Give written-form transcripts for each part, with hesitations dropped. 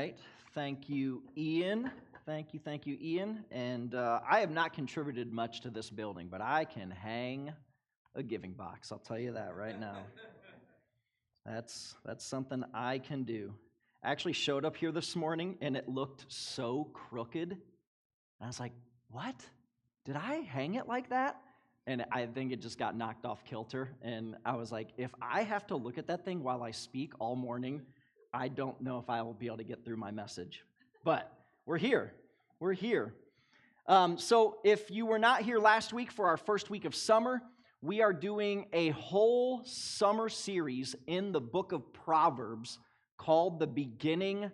right. Thank you, Ian. Thank you, Ian. And I have not contributed much to this building, but I can hang a giving box. I'll tell you that right now. That's something I can do. I actually showed up here this morning, and it looked so crooked. And I was like, what? Did I hang it like that? And I think it just got knocked off kilter. And I was like, if I have to look at that thing while I speak all morning, I don't know if I will be able to get through my message. But we're here. We're here. So if you were not here last week for our first week of summer, we are doing a whole summer series in the book of Proverbs called The Beginning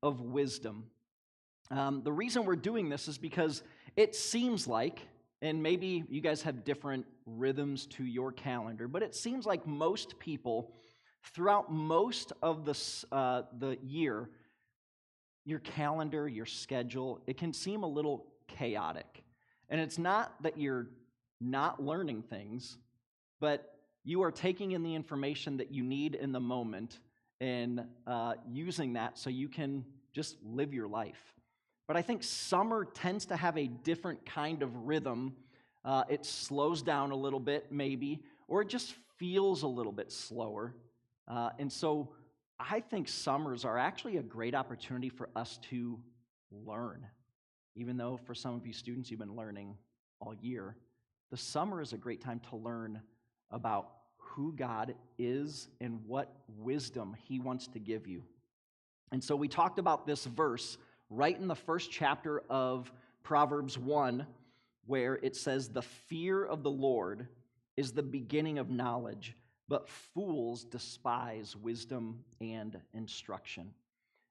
of Wisdom. The reason we're doing this is because it seems like, and maybe you guys have different rhythms to your calendar, but it seems like most people throughout most of the year, your calendar, your schedule, it can seem a little chaotic. And it's not that you're not learning things, but you are taking in the information that you need in the moment and using that so you can just live your life. But I think summer tends to have a different kind of rhythm. It slows down a little bit, maybe, or it just feels a little bit slower. And so I think summers are actually a great opportunity for us to learn. Even though for some of you students, you've been learning all year, the summer is a great time to learn about who God is and what wisdom He wants to give you. And so we talked about this verse right in the first chapter of Proverbs 1, where it says, "The fear of the Lord is the beginning of knowledge, but fools despise wisdom and instruction."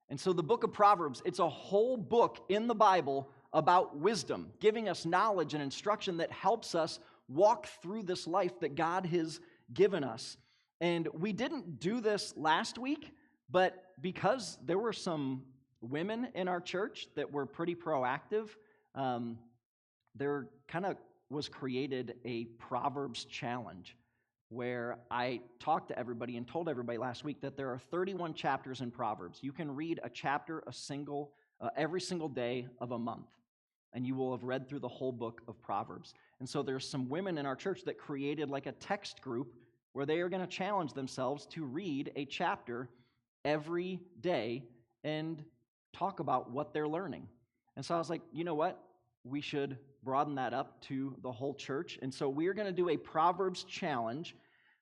And so the book of Proverbs, it's a whole book in the Bible about wisdom, giving us knowledge and instruction that helps us walk through this life that God has given us. And we didn't do this last week, but because there were some women in our church that were pretty proactive, there kind of was created a Proverbs challenge where I talked to everybody and told everybody last week that there are 31 chapters in Proverbs. You can read a chapter every single day of a month, and you will have read through the whole book of Proverbs. And so there's some women in our church that created like a text group where they are going to challenge themselves to read a chapter every day and talk about what they're learning. And so I was like, you know what? We should broaden that up to the whole church. And so we're going to do a Proverbs challenge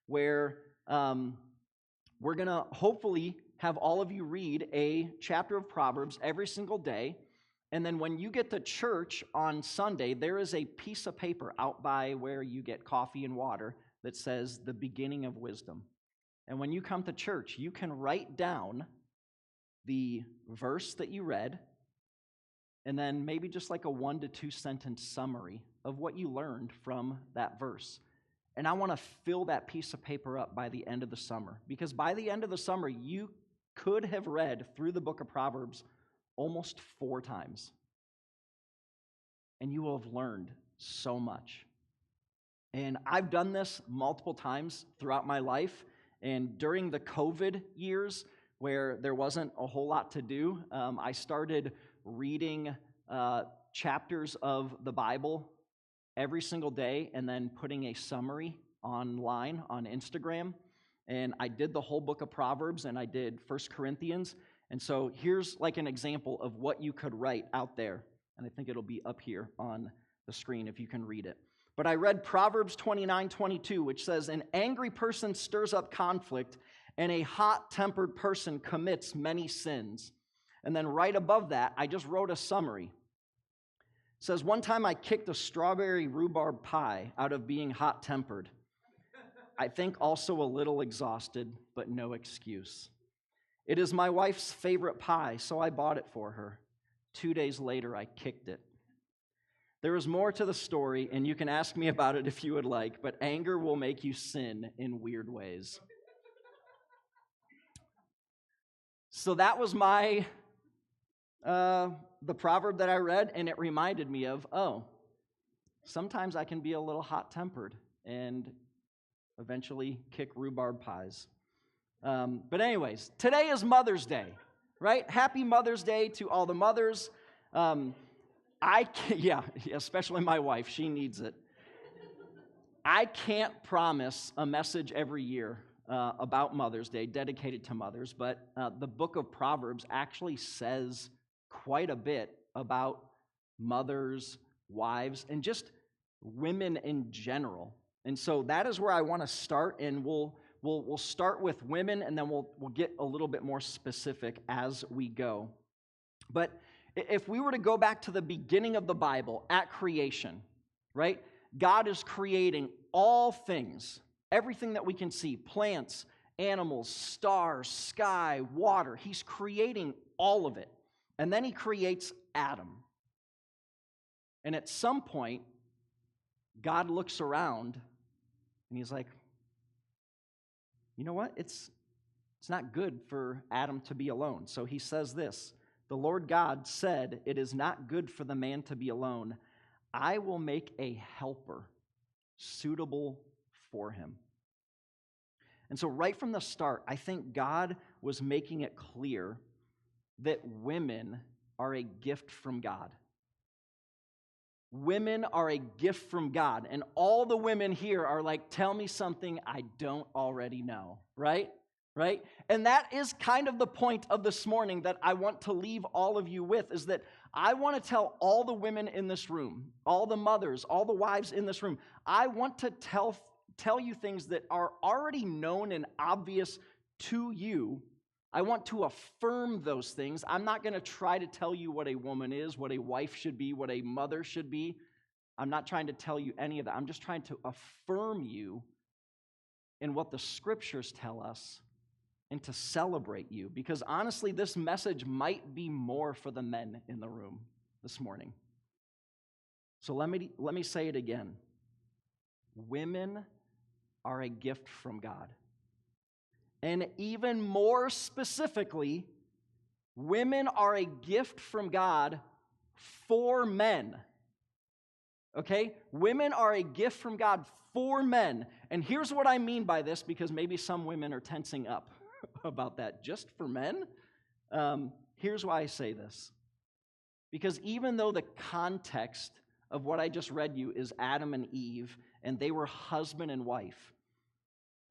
where we're going to hopefully have all of you read a chapter of Proverbs every single day. And then when you get to church on Sunday, there is a piece of paper out by where you get coffee and water that says the beginning of wisdom. And when you come to church, you can write down the verse that you read, and then maybe just like a 1 to 2 sentence summary of what you learned from that verse. And I want to fill that piece of paper up by the end of the summer, because by the end of the summer, you could have read through the book of Proverbs almost 4 times. And you will have learned so much. And I've done this multiple times throughout my life. And during the COVID years, where there wasn't a whole lot to do, I started reading chapters of the Bible every single day and then putting a summary online on Instagram. And I did the whole book of Proverbs, and I did 1 Corinthians. And so here's like an example of what you could write out there. And I think it'll be up here on the screen if you can read it. But I read Proverbs 29:22, which says, "An angry person stirs up conflict, and a hot-tempered person commits many sins." And then right above that, I just wrote a summary. It says, "One time I kicked a strawberry rhubarb pie out of being hot-tempered. I think also a little exhausted, but no excuse. It is my wife's favorite pie, so I bought it for her. 2 days later, I kicked it. There is more to the story, and you can ask me about it if you would like, but anger will make you sin in weird ways." So that was the proverb that I read, and it reminded me of, sometimes I can be a little hot-tempered and eventually kick rhubarb pies. But anyways, today is Mother's Day. right? Happy Mother's Day to all the mothers. Yeah, especially my wife. She needs it. I can't promise a message every year about Mother's Day dedicated to mothers, but the book of Proverbs actually says quite a bit about mothers, wives, and just women in general. And so that is where I want to start, and we'll start with women, and then we'll get a little bit more specific as we go. But if we were to go back to the beginning of the Bible at creation, right? God is creating all things, everything that we can see, plants, animals, stars, sky, water. He's creating all of it. And then he creates Adam. And at some point, God looks around and he's like, you know what? It's not good for Adam to be alone. So he says this, the Lord God said, it is not good for the man to be alone. I will make a helper suitable for him. And so right from the start, I think God was making it clear that women are a gift from God. Women are a gift from God. And all the women here are like, tell me something I don't already know, right? Right? And that is kind of the point of this morning that I want to leave all of you with, is that I want to tell all the women in this room, all the mothers, all the wives in this room, I want to tell you things that are already known and obvious to you. I want to affirm those things. I'm not going to try to tell you what a woman is, what a wife should be, what a mother should be. I'm not trying to tell you any of that. I'm just trying to affirm you in what the scriptures tell us and to celebrate you. Because honestly, this message might be more for the men in the room this morning. So let me say it again. Women are a gift from God. And even more specifically, women are a gift from God for men. Okay? Women are a gift from God for men. And here's what I mean by this, because maybe some women are tensing up about that. Just for men? Here's why I say this. Because even though the context of what I just read you is Adam and Eve, and they were husband and wife,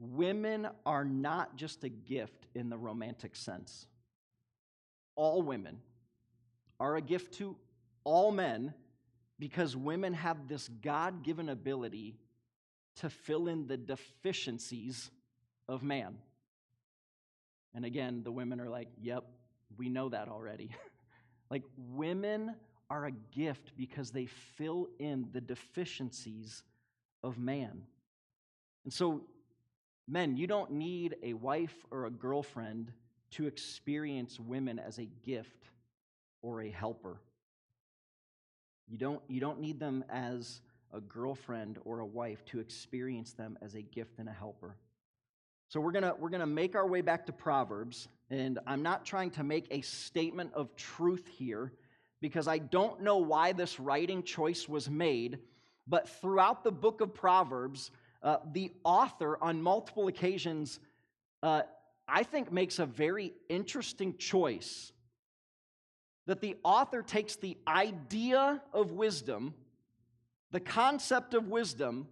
women are not just a gift in the romantic sense. All women are a gift to all men because women have this God-given ability to fill in the deficiencies of man. And again, the women are like, yep, we know that already. Like, women are a gift because they fill in the deficiencies of man. And so, men, you don't need a wife or a girlfriend to experience women as a gift or a helper. You don't need them as a girlfriend or a wife to experience them as a gift and a helper. So we're gonna make our way back to Proverbs, and I'm not trying to make a statement of truth here because I don't know why this writing choice was made, but throughout the book of Proverbs, the author on multiple occasions, I think, makes a very interesting choice. That the author takes the idea of wisdom, the concept of wisdom,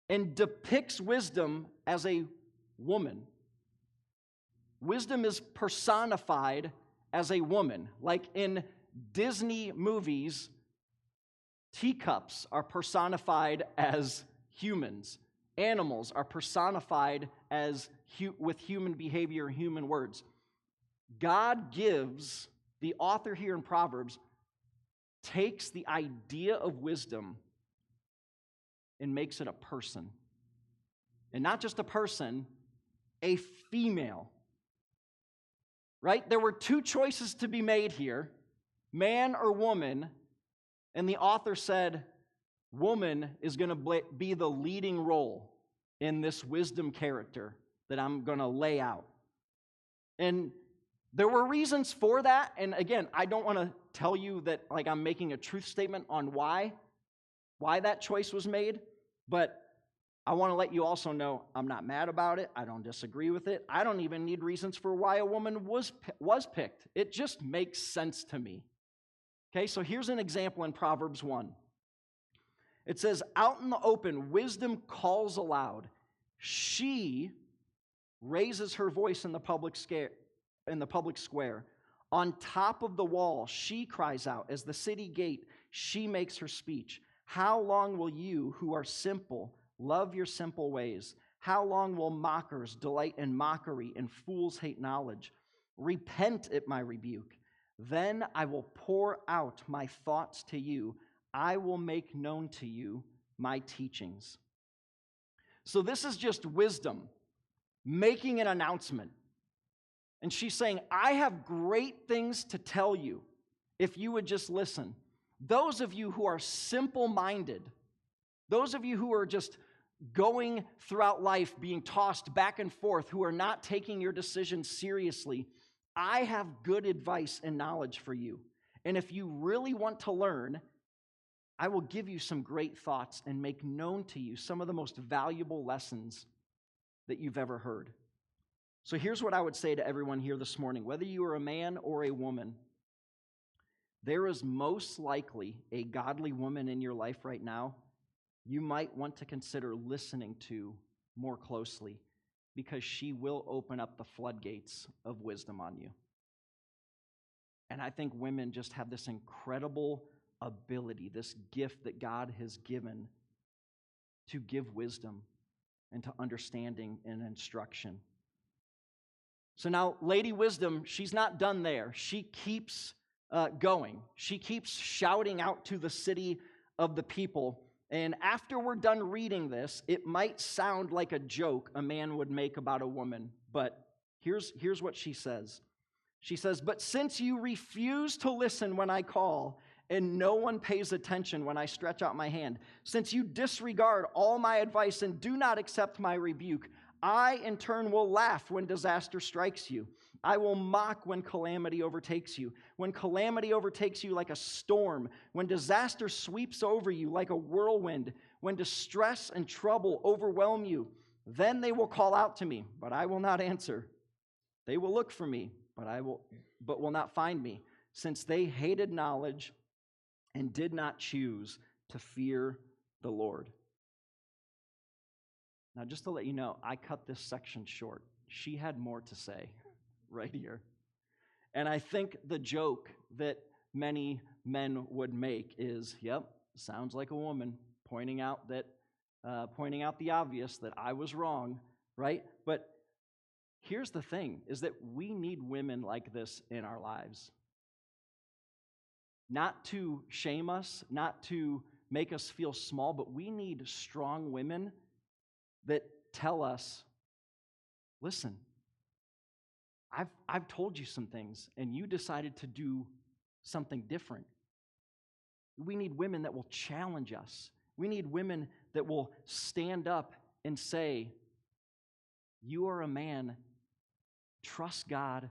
and depicts wisdom as a woman. Wisdom is personified as a woman. Like in Disney movies, teacups are personified as humans. Animals are personified as with human behavior, human words. God gives, the author here in Proverbs, takes the idea of wisdom and makes it a person. And not just a person, a female. Right? There were two choices to be made here, man or woman, and the author said, woman is going to be the leading role in this wisdom character that I'm going to lay out. And there were reasons for that, and again, I don't want to tell you that like I'm making a truth statement on why that choice was made, but I want to let you also know I'm not mad about it. I don't disagree with it. I don't even need reasons for why a woman was picked. It just makes sense to me. Okay, so here's an example in Proverbs 1. It says, out in the open, wisdom calls aloud. She raises her voice in the public square. On top of the wall, she cries out. As the city gate, she makes her speech. How long will you who are simple love your simple ways? How long will mockers delight in mockery and fools hate knowledge? Repent at my rebuke. Then I will pour out my thoughts to you. I will make known to you my teachings. So this is just wisdom making an announcement. And she's saying, I have great things to tell you if you would just listen. Those of you who are simple-minded, those of you who are just going throughout life being tossed back and forth, who are not taking your decisions seriously, I have good advice and knowledge for you. And if you really want to learn, I will give you some great thoughts and make known to you some of the most valuable lessons that you've ever heard. So here's what I would say to everyone here this morning. Whether you are a man or a woman, there is most likely a godly woman in your life right now you might want to consider listening to more closely, because she will open up the floodgates of wisdom on you. And I think women just have this incredible ability, this gift that God has given to give wisdom and to understanding and instruction. So now, Lady Wisdom, she's not done there. She keeps going. She keeps shouting out to the city of the people. And after we're done reading this, it might sound like a joke a man would make about a woman. But here's what she says. She says, but since you refuse to listen when I call, and no one pays attention when I stretch out my hand, since you disregard all my advice and do not accept my rebuke, I, in turn, will laugh when disaster strikes you. I will mock when calamity overtakes you. When calamity overtakes you like a storm, when disaster sweeps over you like a whirlwind, when distress and trouble overwhelm you, then they will call out to me, but I will not answer. They will look for me, but will not find me, since they hated knowledge and did not choose to fear the Lord. Now, just to let you know, I cut this section short. She had more to say right here. And I think the joke that many men would make is, yep, sounds like a woman, pointing out the obvious, that I was wrong, right? But here's the thing, is that we need women like this in our lives. Not to shame us, not to make us feel small, but we need strong women that tell us, listen, I've told you some things, and you decided to do something different. We need women that will challenge us. We need women that will stand up and say, you are a man, trust God,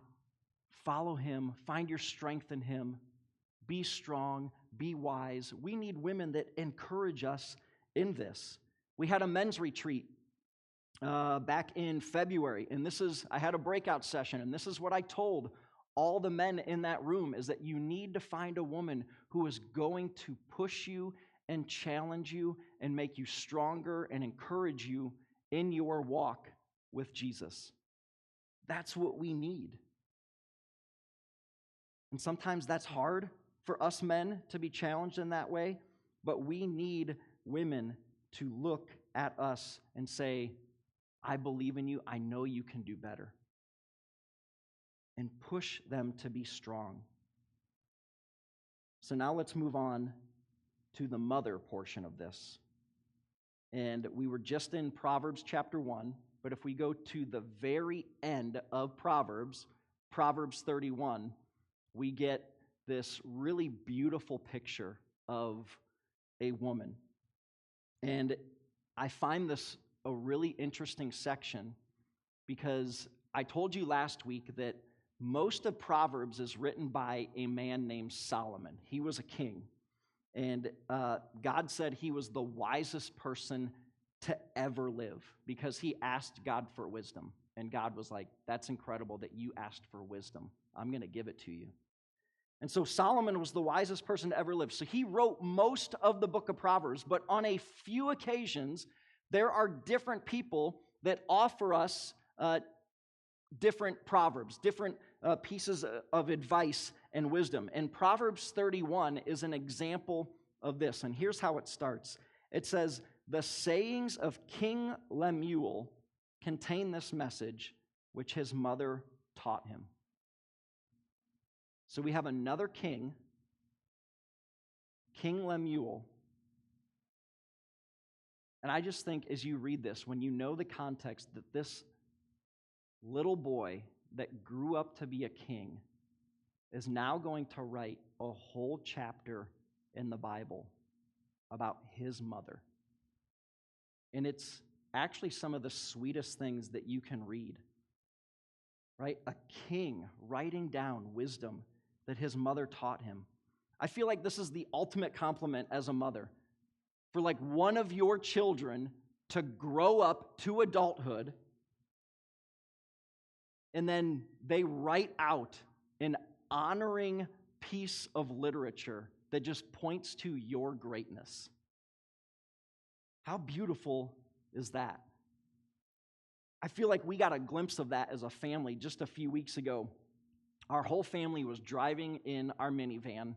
follow Him, find your strength in Him, be strong, be wise. We need women that encourage us in this. We had a men's retreat back in February, and I had a breakout session, and this is what I told all the men in that room, is that you need to find a woman who is going to push you and challenge you and make you stronger and encourage you in your walk with Jesus. That's what we need. And sometimes that's hard for us men to be challenged in that way, but we need women to look at us and say, I believe in you, I know you can do better. And push them to be strong. So now let's move on to the mother portion of this. And we were just in Proverbs chapter 1, but if we go to the very end of Proverbs 31, we get this really beautiful picture of a woman. And I find this a really interesting section because I told you last week that most of Proverbs is written by a man named Solomon. He was a king. And God said he was the wisest person to ever live because he asked God for wisdom. And God was like, that's incredible that you asked for wisdom. I'm going to give it to you. And so Solomon was the wisest person to ever live. So he wrote most of the book of Proverbs, but on a few occasions, there are different people that offer us different proverbs, different pieces of advice and wisdom. And Proverbs 31 is an example of this. And here's how it starts. It says, the sayings of King Lemuel contain this message which his mother taught him. So we have another king, King Lemuel. And I just think as you read this, when you know the context that this little boy that grew up to be a king is now going to write a whole chapter in the Bible about his mother. And it's actually some of the sweetest things that you can read, right? A king writing down wisdom that his mother taught him. I feel like this is the ultimate compliment as a mother. For like one of your children to grow up to adulthood and then they write out an honoring piece of literature that just points to your greatness. How beautiful is that? I feel like we got a glimpse of that as a family just a few weeks ago. Our whole family was driving in our minivan,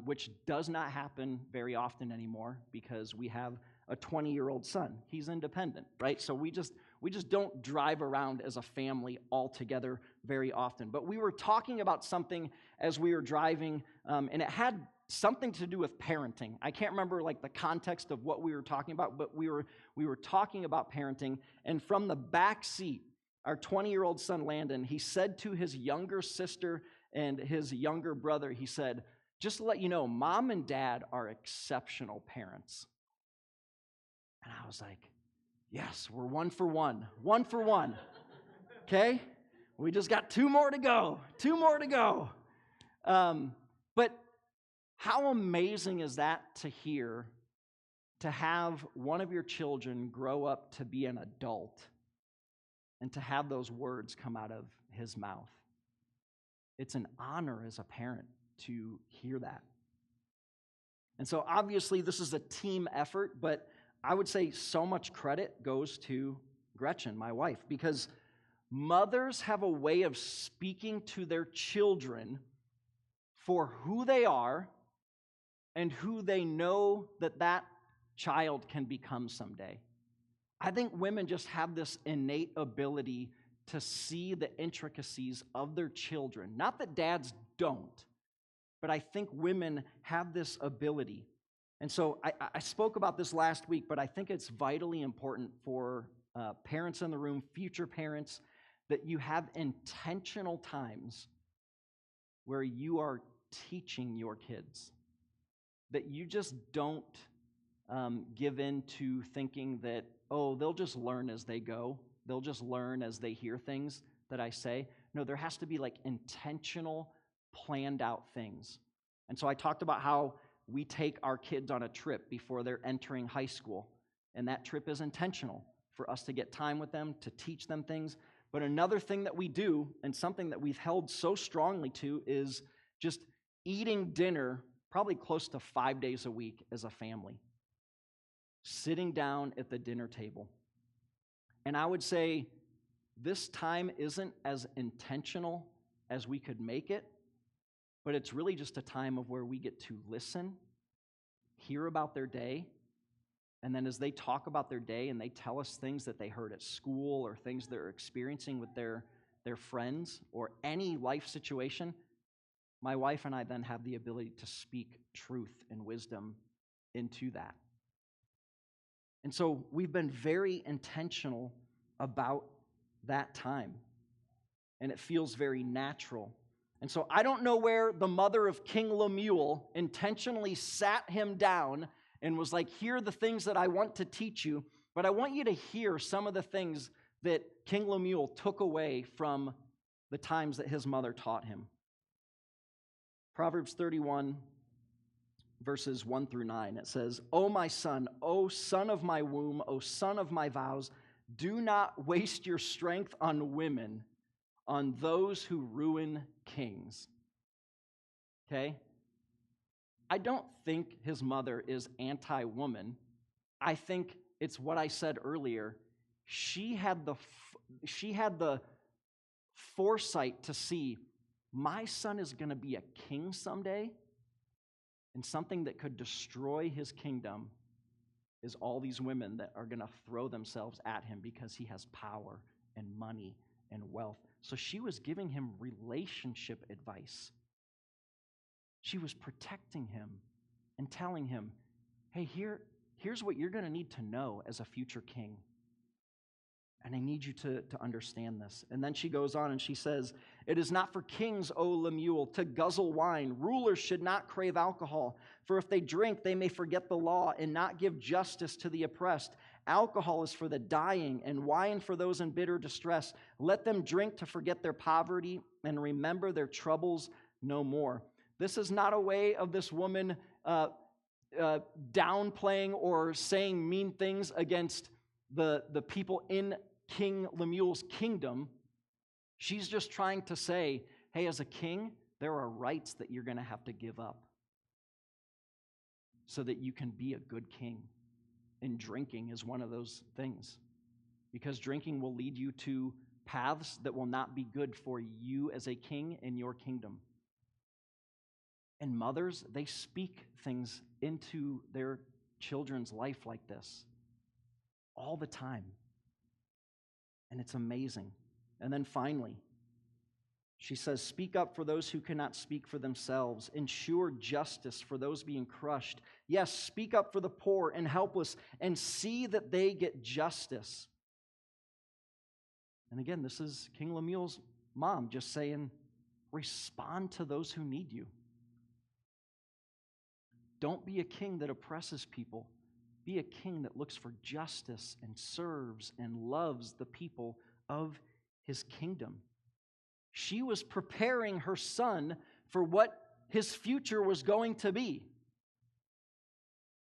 which does not happen very often anymore because we have a 20-year-old son. He's independent, right? So we just don't drive around as a family all together very often. But we were talking about something as we were driving, and it had something to do with parenting. I can't remember like the context of what we were talking about, but we were talking about parenting. And from the back seat, our 20-year-old son Landon, he said to his younger sister and his younger brother, he said, just to let you know, mom and dad are exceptional parents. And I was like, yes, we're 1 for 1. 1 for 1. Okay? We just got 2 more to go. 2 more to go. But how amazing is that to hear, to have one of your children grow up to be an adult and to have those words come out of his mouth? It's an honor as a parent to hear that. And so obviously this is a team effort, but I would say so much credit goes to Gretchen, my wife, because mothers have a way of speaking to their children for who they are and who they know that child can become someday. I think women just have this innate ability to see the intricacies of their children. Not that dads don't, but I think women have this ability. And so I spoke about this last week, but I think it's vitally important for parents in the room, future parents, that you have intentional times where you are teaching your kids. That you just don't give in to thinking that, oh, they'll just learn as they go. They'll just learn as they hear things that I say. No, there has to be like intentional, planned out things. And so I talked about how we take our kids on a trip before they're entering high school. And that trip is intentional for us to get time with them, to teach them things. But another thing that we do, and something that we've held so strongly to, is just eating dinner probably close to 5 days a week as a family. Sitting down at the dinner table. And I would say this time isn't as intentional as we could make it, but it's really just a time of where we get to listen, hear about their day, and then as they talk about their day and they tell us things that they heard at school or things they're experiencing with their friends or any life situation, my wife and I then have the ability to speak truth and wisdom into that. And so we've been very intentional about that time. And it feels very natural. And so I don't know where the mother of King Lemuel intentionally sat him down and was like, here are the things that I want to teach you, but I want you to hear some of the things that King Lemuel took away from the times that his mother taught him. Proverbs 31, verses 1 through 9. It says, O son of my womb, O son of my vows, do not waste your strength on women, on those who ruin kings. Okay? I don't think his mother is anti-woman. I think it's what I said earlier. She had the foresight to see, my son is going to be a king someday, and something that could destroy his kingdom is all these women that are going to throw themselves at him because he has power and money and wealth. So she was giving him relationship advice. She was protecting him and telling him, hey, here's what you're going to need to know as a future king. And I need you to understand this. And then she goes on and she says, it is not for kings, O Lemuel, to guzzle wine. Rulers should not crave alcohol, for if they drink, they may forget the law and not give justice to the oppressed. Alcohol is for the dying, and wine for those in bitter distress. Let them drink to forget their poverty and remember their troubles no more. This is not a way of this woman downplaying or saying mean things against the people in King Lemuel's kingdom. She's just trying to say, hey, as a king, there are rights that you're going to have to give up so that you can be a good king. And drinking is one of those things, because drinking will lead you to paths that will not be good for you as a king in your kingdom. And mothers, they speak things into their children's life like this all the time. And it's amazing. And then finally, she says, speak up for those who cannot speak for themselves. Ensure justice for those being crushed. Yes, speak up for the poor and helpless and see that they get justice. And again, this is King Lemuel's mom just saying, respond to those who need you. Don't be a king that oppresses people. Be a king that looks for justice and serves and loves the people of his kingdom. She was preparing her son for what his future was going to be.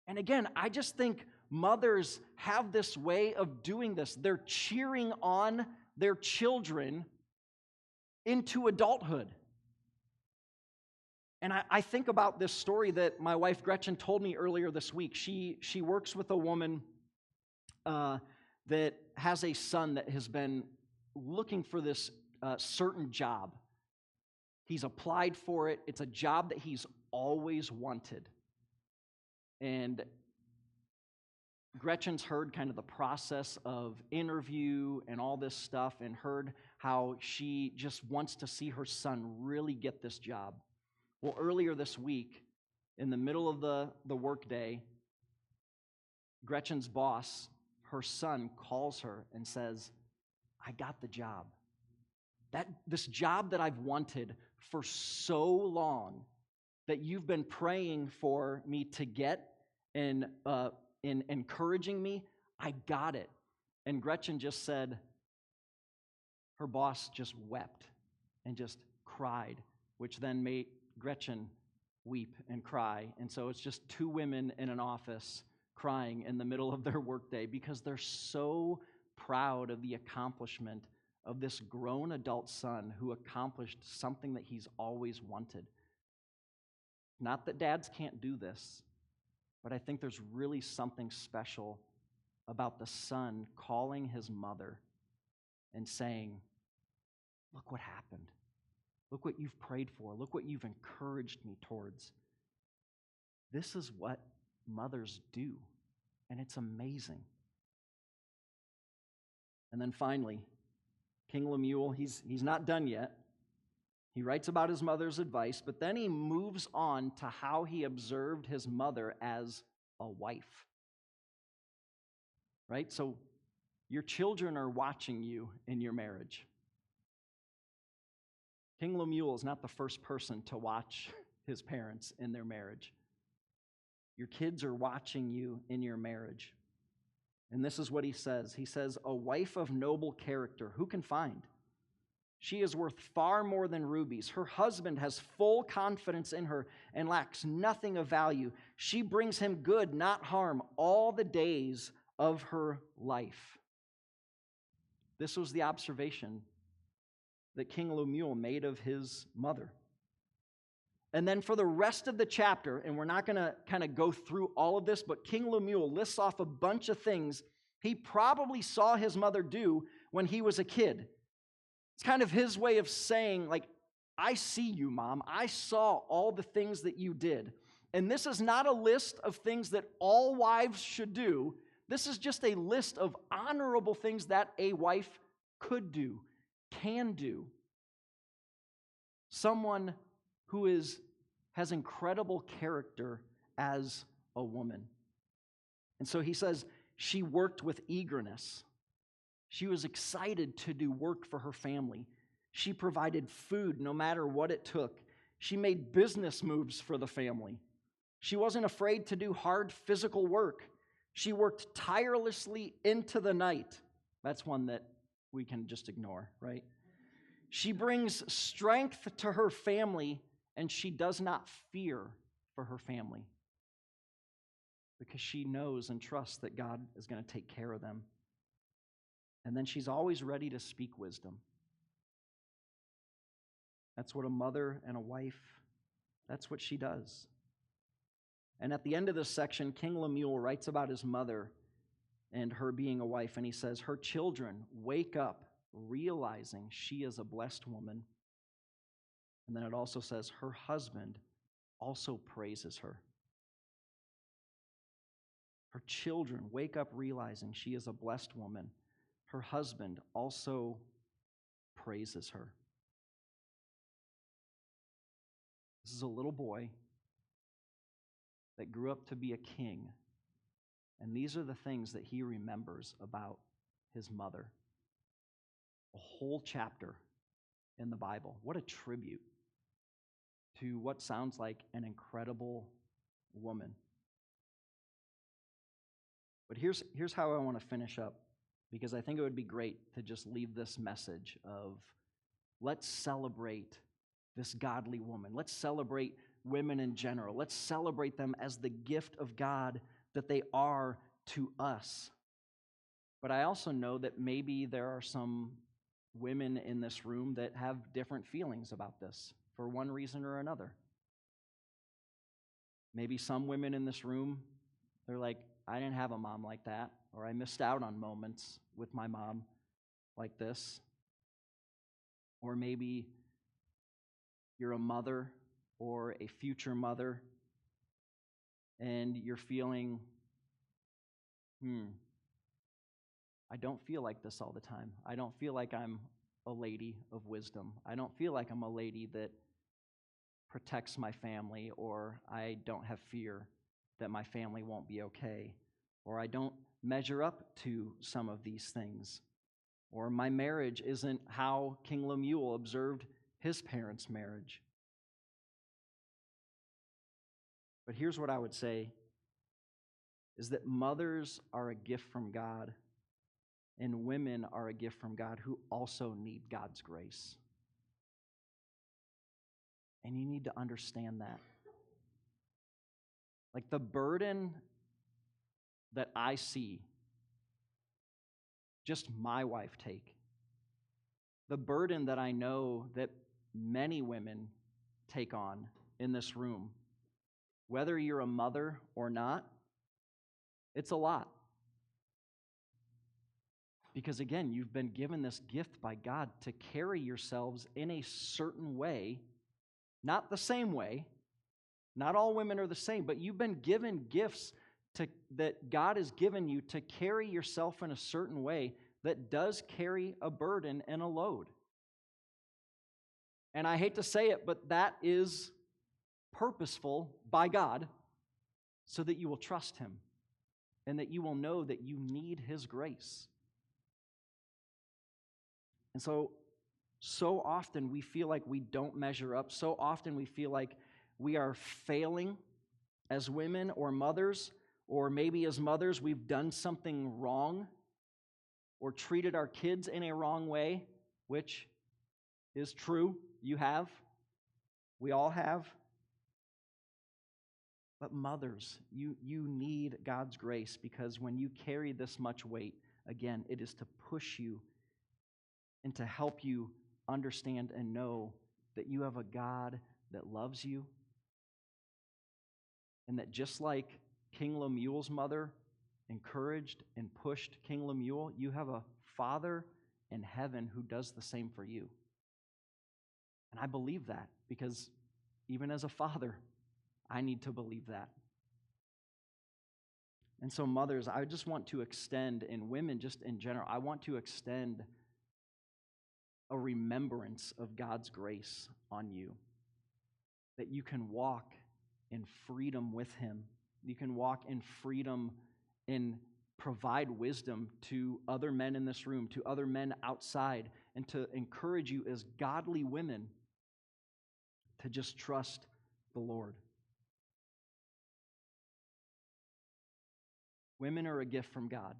And again, I just think mothers have this way of doing this. They're cheering on their children into adulthood. And I think about this story that my wife Gretchen told me earlier this week. She works with a woman that has a son that has been looking for this certain job. He's applied for it. It's a job that he's always wanted. And Gretchen's heard kind of the process of interview and all this stuff, and heard how she just wants to see her son really get this job. Well, earlier this week, in the middle of the workday, Gretchen's boss, her son, calls her and says, I got the job. This job that I've wanted for so long, that you've been praying for me to get and encouraging me, I got it. And Gretchen just said, her boss just wept and just cried, which then made Gretchen weep and cry. And so it's just two women in an office crying in the middle of their workday because they're so proud of the accomplishment of this grown adult son who accomplished something that he's always wanted. Not that dads can't do this, but I think there's really something special about the son calling his mother and saying, look what happened. Look what you've prayed for. Look what you've encouraged me towards. This is what mothers do, and it's amazing. And then finally, King Lemuel, he's not done yet. He writes about his mother's advice, but then he moves on to how he observed his mother as a wife. Right? So your children are watching you in your marriage. King Lemuel is not the first person to watch his parents in their marriage. Your kids are watching you in your marriage. And this is what he says. He says, a wife of noble character, who can find? She is worth far more than rubies. Her husband has full confidence in her and lacks nothing of value. She brings him good, not harm, all the days of her life. This was the observation that King Lemuel made of his mother. And then for the rest of the chapter, and we're not going to kind of go through all of this, but King Lemuel lists off a bunch of things he probably saw his mother do when he was a kid. It's kind of his way of saying, like, I see you, Mom. I saw all the things that you did. And this is not a list of things that all wives should do. This is just a list of honorable things that a wife could do, can do. Someone who has incredible character as a woman. And so he says she worked with eagerness. She was excited to do work for her family. She provided food no matter what it took. She made business moves for the family. She wasn't afraid to do hard physical work. She worked tirelessly into the night. That's one that we can just ignore, right? She brings strength to her family, and she does not fear for her family because she knows and trusts that God is going to take care of them. And then she's always ready to speak wisdom. That's what a mother and a wife, that's what she does. And at the end of this section, King Lemuel writes about his mother and her being a wife, and he says, her children wake up realizing she is a blessed woman. And then it also says her husband also praises her. Her children wake up realizing she is a blessed woman. Her husband also praises her. This is a little boy that grew up to be a king. And these are the things that he remembers about his mother. A whole chapter in the Bible. What a tribute to what sounds like an incredible woman. But here's how I want to finish up, because I think it would be great to just leave this message of let's celebrate this godly woman. Let's celebrate women in general. Let's celebrate them as the gift of God that they are to us. But I also know that maybe there are some women in this room that have different feelings about this for one reason or another. Maybe some women in this room, they're like, I didn't have a mom like that, or I missed out on moments with my mom like this. Or maybe you're a mother or a future mother, and you're feeling, I don't feel like this all the time. I don't feel like I'm a lady of wisdom. I don't feel like I'm a lady that protects my family, or I don't have fear that my family won't be okay, or I don't measure up to some of these things, or my marriage isn't how King Lemuel observed his parents' marriage. But here's what I would say, is that mothers are a gift from God, and women are a gift from God who also need God's grace. And you need to understand that. Like the burden that I see just my wife take, the burden that I know that many women take on in this room, whether you're a mother or not, it's a lot. Because again, you've been given this gift by God to carry yourselves in a certain way, not the same way. Not all women are the same, but you've been given gifts that God has given you to carry yourself in a certain way that does carry a burden and a load. And I hate to say it, but that is purposeful by God so that you will trust Him and that you will know that you need His grace. And so often we feel like we don't measure up. So often we feel like we are failing as women or mothers, or maybe as mothers we've done something wrong or treated our kids in a wrong way, which is true. You have. We all have. But mothers, you need God's grace, because when you carry this much weight, again, it is to push you and to help you understand and know that you have a God that loves you, and that just like King Lemuel's mother encouraged and pushed King Lemuel, you have a Father in heaven who does the same for you. And I believe that, because even as a father, I need to believe that. And so mothers, I just want to extend, and women just in general, I want to extend a remembrance of God's grace on you, that you can walk in freedom with Him. You can walk in freedom and provide wisdom to other men in this room, to other men outside, and to encourage you as godly women to just trust the Lord. Women are a gift from God.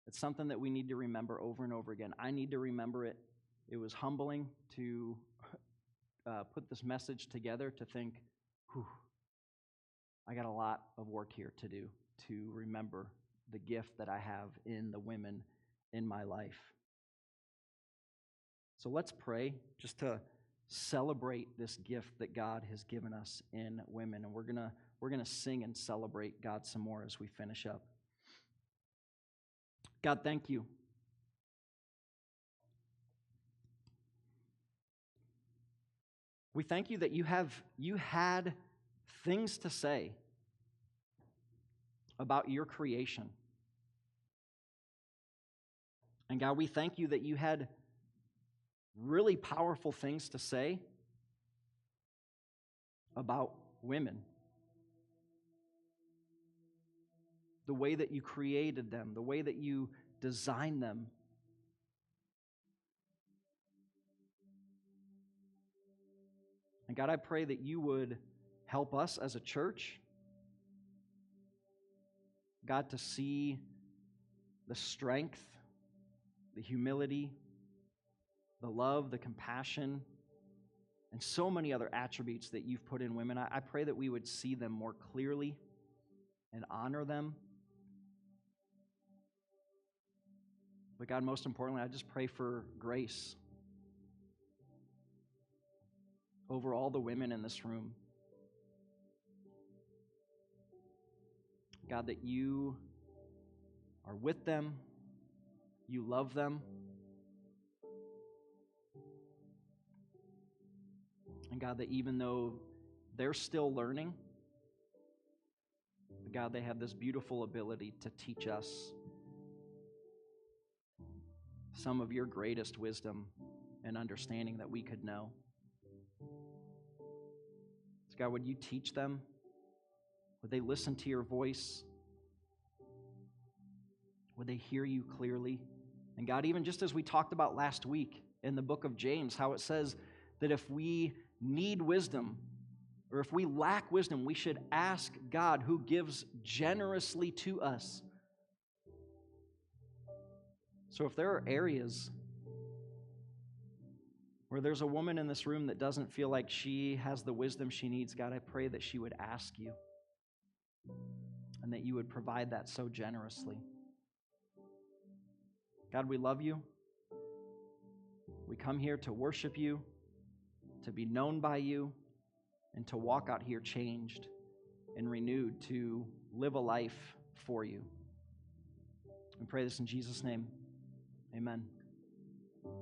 It's something that we need to remember over and over again. I need to remember it. It was humbling to put this message together, to think, I got a lot of work here to do to remember the gift that I have in the women in my life. So let's pray just to celebrate this gift that God has given us in women. And we're gonna sing and celebrate God some more as we finish up. God, thank you. We thank you that you had things to say about your creation. And God, we thank you that you had really powerful things to say about women. The way that you created them, the way that you designed them. And God, I pray that you would help us as a church, God, to see the strength, the humility, the love, the compassion, and so many other attributes that you've put in women. I pray that we would see them more clearly and honor them. But God, most importantly, I just pray for grace over all the women in this room. God, that you are with them, you love them, and God, that even though they're still learning, God, they have this beautiful ability to teach us some of your greatest wisdom and understanding that we could know. So God, would you teach them? Would they listen to your voice? Would they hear you clearly? And God, even just as we talked about last week in the book of James, how it says that if we need wisdom, or if we lack wisdom, we should ask God, who gives generously to us. So if there are areas where there's a woman in this room that doesn't feel like she has the wisdom she needs, God, I pray that she would ask you and that you would provide that so generously. God, we love you. We come here to worship you, to be known by you, and to walk out here changed and renewed to live a life for you. We pray this in Jesus' name. Amen.